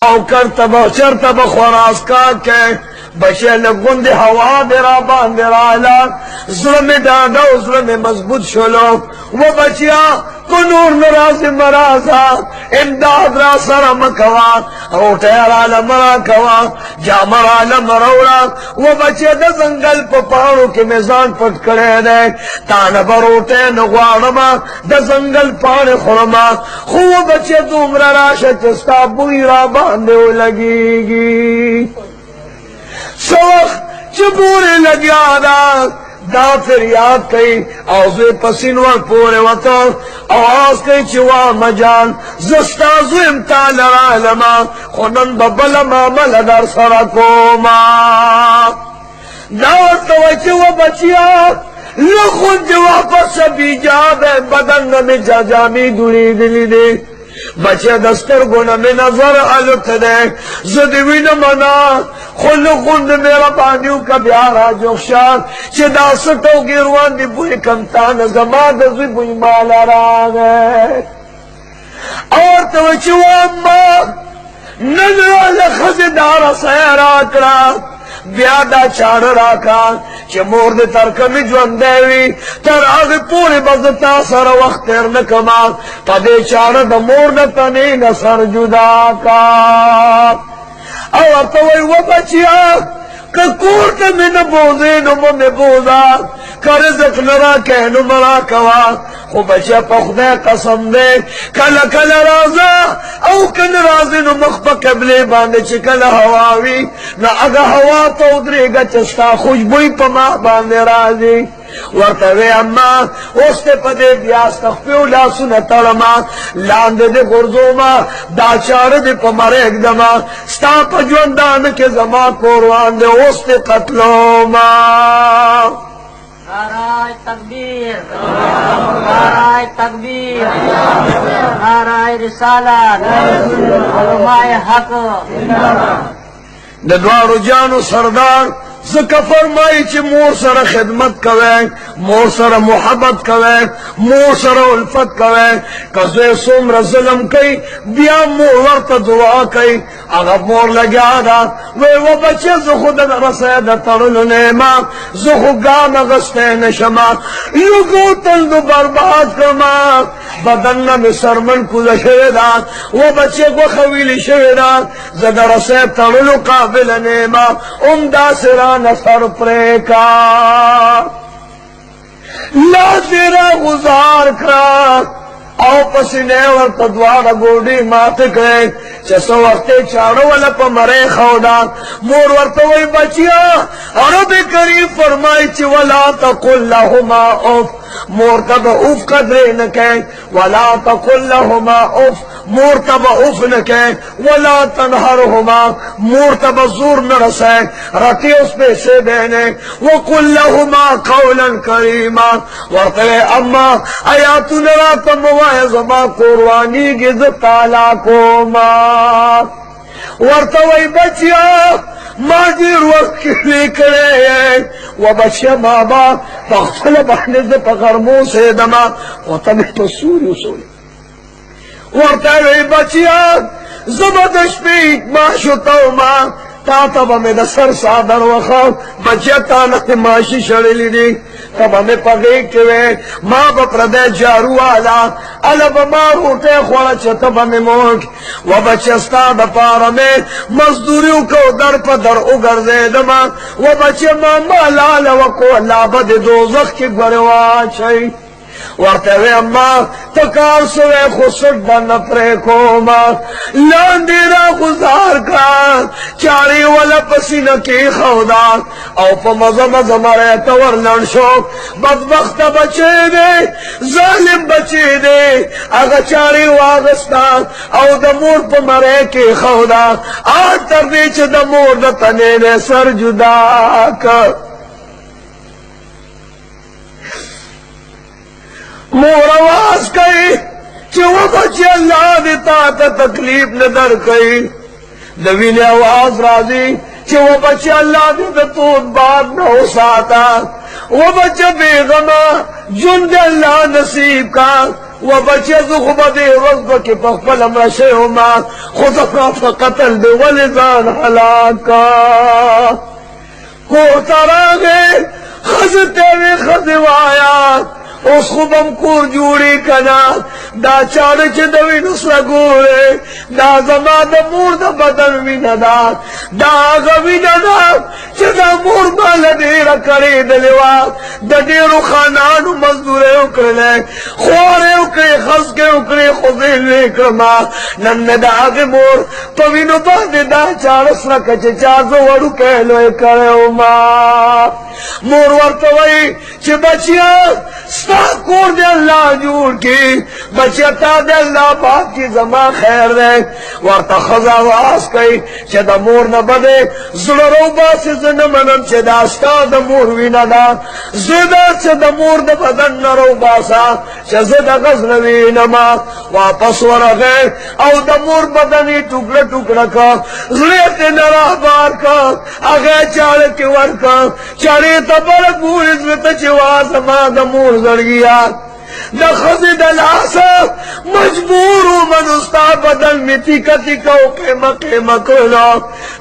او کرتبا چرتبا خوراز کا بچے لگن دی ہوا دیرا باندرا لا ظلم ڈاڈا ظلم مضبوط شلو وہ بچیا تو نور نراز مرازا امداد را سر مکوا روٹے رالا مرا کوا جامر رالا مروڑا وہ بچے دا زنگل پا پاڑو کے میزان پٹ کرے دے تانا بروٹے نغوارما دا زنگل پاڑے خورما خوب بچے دومرا راشا چستا بوئی را باندے لگی گی سوخ چپورے لگیا دا پھر یاد کئی اوزوی پسینور پورے وطا آواز کئی چوا مجان زستازو امتال رالما خونن ببلا مامل در سرکوما داور توی چوا بچیا لخون جوا پس بیجاب بدن میں جامی دوری دلی دے بچے دستر گونا میں نظر علت دے زدوی نمنا خلو خوند میرا پانیو کا بیارا جوخشان چه داستو گیروان دی بوئی کمتان زمان دزوی بوئی مالا راگے اور توچی واما نظر لخزدار سیرات را بیادا چاڑ راکان چه مورد ترکمی جوندیوی تر آغی پوری بزتا سر وقت تیر نکما پدے چاڑ دا مورد تنین سر جدا کا اور توی و بچیا کہ کورت میں نبوزے نمو میں بوزا کرزق نرا کہنو مرا کوا خو بچیا پخدے قسم دے کل کل رازا او کن رازی نو مخبا قبلے باندے چکل ہواوی نا اگا ہوا تو درے گا چستا خوشبوئی پا ماہ باندے رازی ورطوے اما اوستے پدے بیاس تخفیو لاسو نترما لاندے دے غرزوما دا چار دے پا مرک دما ستا پا جوندان کے زمان کوروان دے اوستے قتلوما نعرہ تکبیر نعرہ تکبیر نعرہ رسالت علماء حق ندوارو جانو سردار زکا فرمائی چی مور سر خدمت کوئے مور سر محبت کوئے مور سر الفت کوئے کزوے سومر ظلم کئی بیا مور ورط دعا کئی اگا مور لگیا دا وہ بچے زخو دا رسید ترلو نیما زخو گام غستے نشما لگو تلدو برباد کرما بدن میں سرمن کل شویدہ وہ بچے کو خویلی شویدہ زد رسید ترلو قابل نیما امدہ سران نصر پریکا لا تیرا گزار کرا او پسینے ورطا دوارا گوڑی مات کرے چسو وقتے چارو والا پا مرے خودا مور ورطا وی بچیا رب کریم فرمائی چی ولا تقل لہما اف مور تب اف قدرے نکے ولا تقل لہما اف مور تب اف نکے ولا تنہرہما مور تب زور نرسے رتی اس پہ سے دینے وقل لہما قولا کریما ورطلے اما آیاتو نراتا موائزما قروانی گز تالا کوما ورطوئی بچیا ماجر وقت کلی کرے و بچیا بابا پختل بحنز پغرمو سے دما و تمہیں تو سوری سوری ورطوئی بچیا زبدش پیت ماشو توما تا تب ہمیں دسر سادر وخاو بچیا تانت ماشی شڑلی دی تب ہمیں پغیق کے ماں بپردے جارو آلا علب ماں ہوتے خوڑا چتب ہمیں موک و بچستا دپارا میں مزدوریوں کو در پا در اگر زیدما و بچے ماں مالا وکو اللہ بد دوزخ کی گروا چاہی ورطوے اما تکار سوے خسر دن پرے کوما لاندینا گزار کا چاری والا پسینہ کی خودا او پا مزم مرے تور لنشوک بدبخت بچے دے ظالم بچے دے اگا چاری واغستا او دمور پا مرے کی خودا آج تر بیچ دمور دتنے نے سر جدا کر مور آواز کئی چی وہ بچے اللہ دیتا تا تکلیف ندر کئی دویل آواز راضی چی وہ بچے اللہ دیتا تو بات نہ ہو ساتا وہ بچے بیغمہ جن دے اللہ نصیب کا و بچی زو خبدی رزب کی پخپل امرشه ما خود افراف قتل دی ولزان حلاکا کو تراغی خزتیوی خزوایا اس خوبم کور جوڑی کنا دا چاڑ چه دوی نسل گوره دا زما دا مور دا بدن وینا دا آغا وینا دا چه دا مور بالا دیرا کری دلیوا دا دیرو خانانو مزدوره اکرلے خواره اکری خزکے اکری خوزیل اکرما نن دا آغا مور پوینو باندې دا چاڑ سرکا چه چازو وڑو کہلو اکرے ما مور ورطوئی چه بچیا ستا کور دے اللہ جوڑ کی بچیا تا دے اللہ پاک کی زمان خیر دے ورطا خزا واس کئی چه دا مور نبدے زلرو باسی زنمنم چه دا ستا دا مور وینا دا زیدہ چه دا مور دا بدن نرو باسا چه زیدہ غزنوی نما واپس ورغے او دا مور بدنی ٹکڑا ٹکڑا کا زلیت نرا بار کا اگے چاڑے کی ور کا چاڑے تبرک بور ازمتا چواز ما دا مور زرگیا دا خزی دلاسا مجبورو من استا بدن میں تیکا تیکا قیمہ قیمہ کلو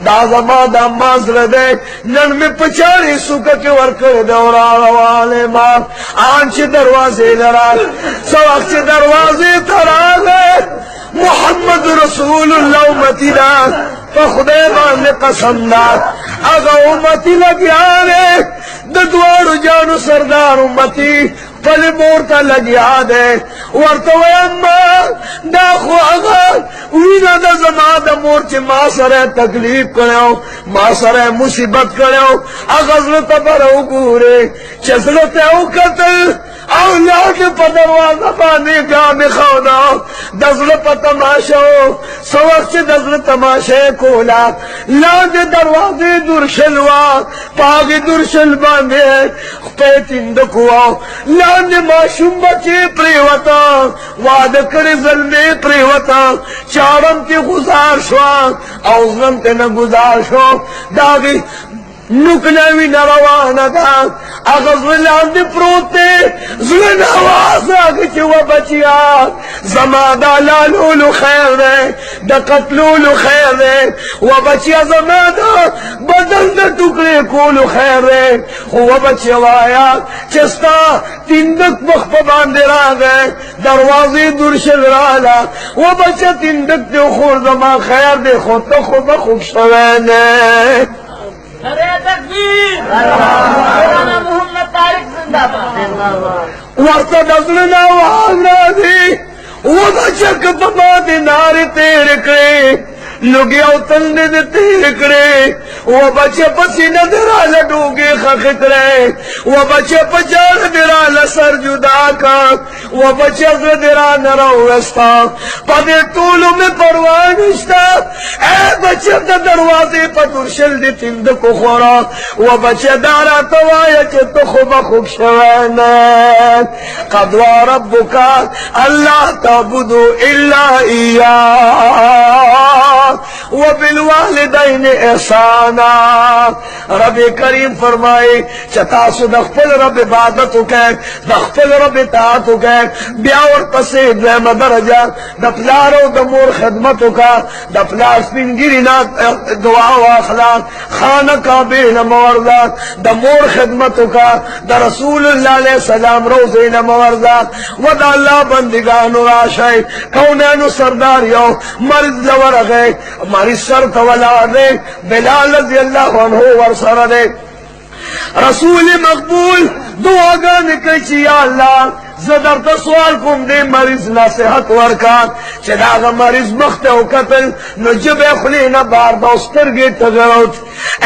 دا زما دا مازر دے نن میں پچاری سکا کے ورکر دورا روالے ماں آنچ دروازے لرال سوقت دروازے ترالے محمد رسول اللہ امتی دا فخدے باندے قسم دا اگا امتی لگیا رے دوارو جانو سردار امتی پل مورتا لگیا دے ورطوی اما دا خو اگا وینا دا زمان دا مور چی ما سرے تکلیف کرو ما سرے مصیبت کرو اگا زلتا برو گورے چزلتا او قتل اولاد پا دروازہ بانے گامی خونا دزل پا تماشو سوقت دزل تماشے کولا لاد دروازے درشلوا پاگی درشل بانے پیتندکوا لاد معشوم بچے پریوتا وعد کر ظلمے پریوتا چارم تی گزار شوا اوزنم تی نگزار شوا داگی نکلوی نروانا دا اغز ولان دی پروتے زلن آواز آگی چی و بچیا زمادا لالولو خیر دے دا قتلولو خیر دے و بچیا زمادا بدل دا ٹکڑے کولو خیر دے و بچیا وایا چستا تندک مخ پا باندے را گئے دروازی درشل رالا و بچیا تندک دے خور زمان خیر دے خود تا خوب خوب شوینے نعرہ تکبیر مولانا محمد طارق زندہ باد ورطا دزلنا وعالنا دی وما چک پما دی نار تیر کرے لگیا اتلنے دی تیر کرے وہ بچے پسینہ درا لڈوگے خخت رہے وہ بچے پچار درا لسر جدا کا وہ بچے ازر درا نروستا پدے طولوں میں پروانشتا اے بچے دا دروازے پترشل دی تند کو خورا وہ بچے دارا توایا چے تو خوبا خوب شوانا قدوا ربکا اللہ تعبدو الا ایاہ وبالوالدین احسانا رب کریم فرمائے چتاسو دخپل رب عبادتو کہ دخپل رب اطاعتو کہ بیاور پسے دویم درجہ دپلارو دمور خدمتو کا دپلار سپنگیری نات دعا و اخلاق خانہ کعبین موردات دمور خدمتو کا دا رسول اللہ علیہ السلام روزین موردات و دا اللہ بندگانو راشای کونینو سرداریو مرد لور گئے ہماری سر تولا دے بلال رضی اللہ عنہ ورسر دے رسول مقبول دعا گانے کچی یا اللہ زدر تا سوال کم دے مریض نصیحت ورکان چه داغا مریض مخت او قتل نو جب خلینا بار دوستر گی تغروت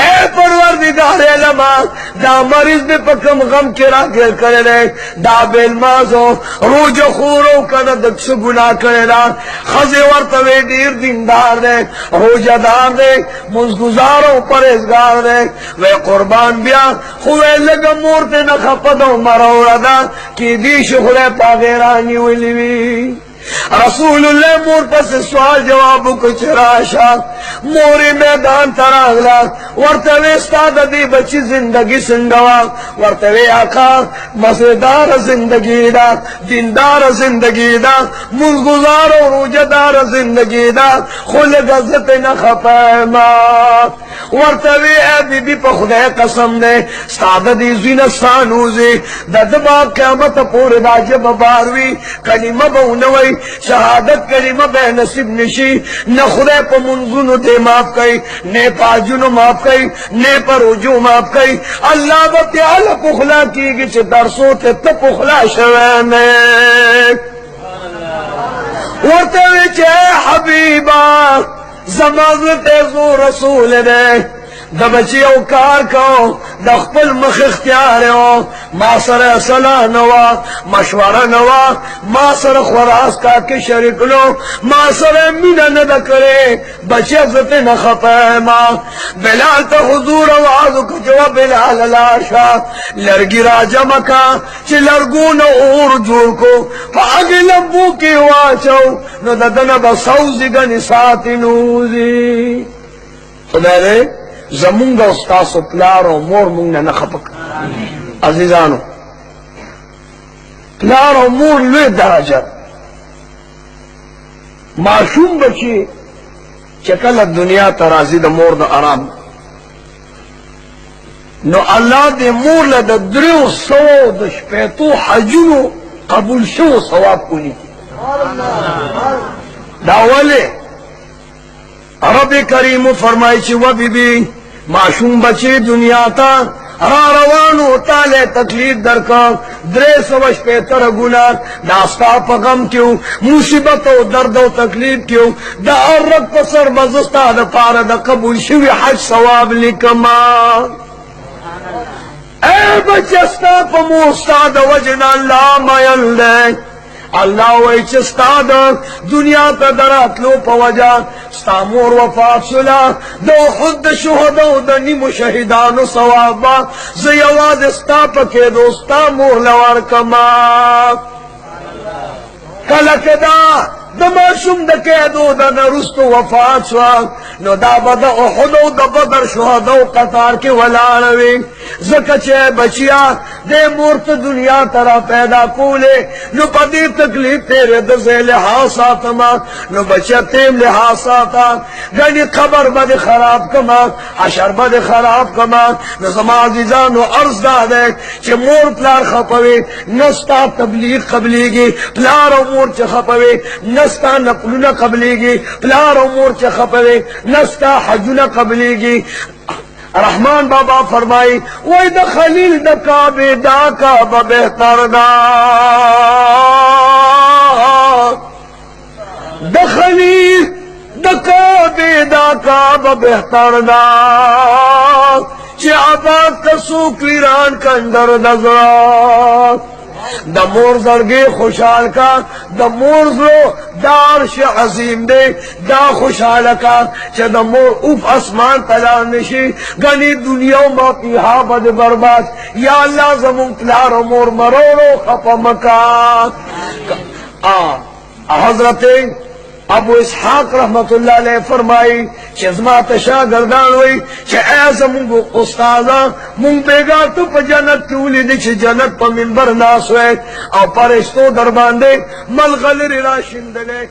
اے پروردگار علماء دا مریض دے پکم غم کرا گر کرے لے دا بیل مازو روج خورو کنا دکس گناہ کرے لا خزی ورطوے دیر دیندار دے روج دار دے مزگزارو پریزگار دے وے قربان بیا خوے لگا مورتے نخپدو مرورا دا کی دیش خلے پاگیرانی ولیوی رسول اللہ مور پس سوال جوابو کچھ راشا موری میدان تراغلا ورطوی استاد دی بچی زندگی سنگوا ورطوی آقا مزیدار زندگی دا دیندار زندگی دا منگزار و روجدار زندگی دا خل غزت نخفیما ورطوی اے بی بی پا خدای قسم نے استاد دی زینستانوزی ددبا قیامت پور دا جب باروی کلمہ بونوی شہادت کلمہ بے نصیب نشی نہ خدای پا منزونو دے ماف کئی نے پاجونو ماف کئی نے پر رجوع ماف کئی اللہ بتعالی پخلا کی گی چھ درسو تے تپخلا شوینے ورطوی چھ حبیبا زمازت ایزو رسول دے دا بچی او کار کو دا خپل مخ اختیار ہو ما سر صلاح نوا مشورہ نوا ما سر خوراس کا کے شرک لو ما سر مینا ندا کرے بچی عزت نخفے ما بلال تا حضور آوازو کجوا بلال لاشا لرگی راجہ مکا چی لرگون اور جور کو پا اگی لبو کی واچو نو ددن بسوزی گنی ساتی نوزی خدا دے زمونگا استاسو پلار و مور مونگ نه نخپک عزیزانو پلار و مور لوی درجه معشوم بچی چکل دنیا ترازی دا مور دا آرام نو اللہ دے مور لدہ دریو سو دا شپیتو حجونو قبول شو ثواب کنی دا ولی رب کریم فرمائی چی و بی بی معشوم بچی دنیا تا را روانو تالے تکلیف درکا درے سوش پیتر گنا داستا پا غم کیوں مصیبت و درد و تکلیف کیوں دا عرق پسر بزستا دا پارا دا قبول شوی حج ثواب لکما اے بچستا پا موستا دا وجن اللہ مائل دے اللہ وی چستا دا دنیا تا درات لو پا وجہ ستا مور وفات سلا دو خود شہدو دا نیم شہدانو ثوابا زیواد ستا پکے دو ستا مور لور کما کلکدا دما شم دا قیدو دا نرستو وفات سوا نو دا بدا احدو دا بدر شہدو قطار کے ولانوی زکچے بچیا دے مورت دنیا ترا پیدا کولے نو پدی تکلیف تیرے دزے لحاظ آتما نو بچیا تیم لحاظ آتا گنی قبر بد خراب کما حشر بد خراب کما نو زما عزیزانو عرض دا دے چے مور پلار خپوی نستا تبلیغ قبلیگی پلار و مور چے خپوی نستا نقلنا قبلیگی پلار و مور چے خپوی نستا حجنا قبلیگی رحمان بابا فرمائی وی دا خلیل دا کعبے دا کعبہ بہتر دا دا خلیل دا کعبے دا کعبہ بہتر دا چی عباد تسوک ویران کندر دزرا دا مور زرگی خوشحال کا دا مور زرو دارش عظیم دے دا خوشحال کا چا دا مور اوف اسمان تلال نشی گنی دنیا و ما پیہا بد برباد یا اللہ زمون پلار و مور مرورو خفا مکان حضرت ابو اسحاق رحمت اللہ علیہ فرمائی چزما تشا گردان ہوئی چھ ایسا منگو استاذا منگ بیگار تو پا جنت کیولی دی چھ جنت پا منبر ناس ہوئے او پرشتو در باندے ملغلر راشندلے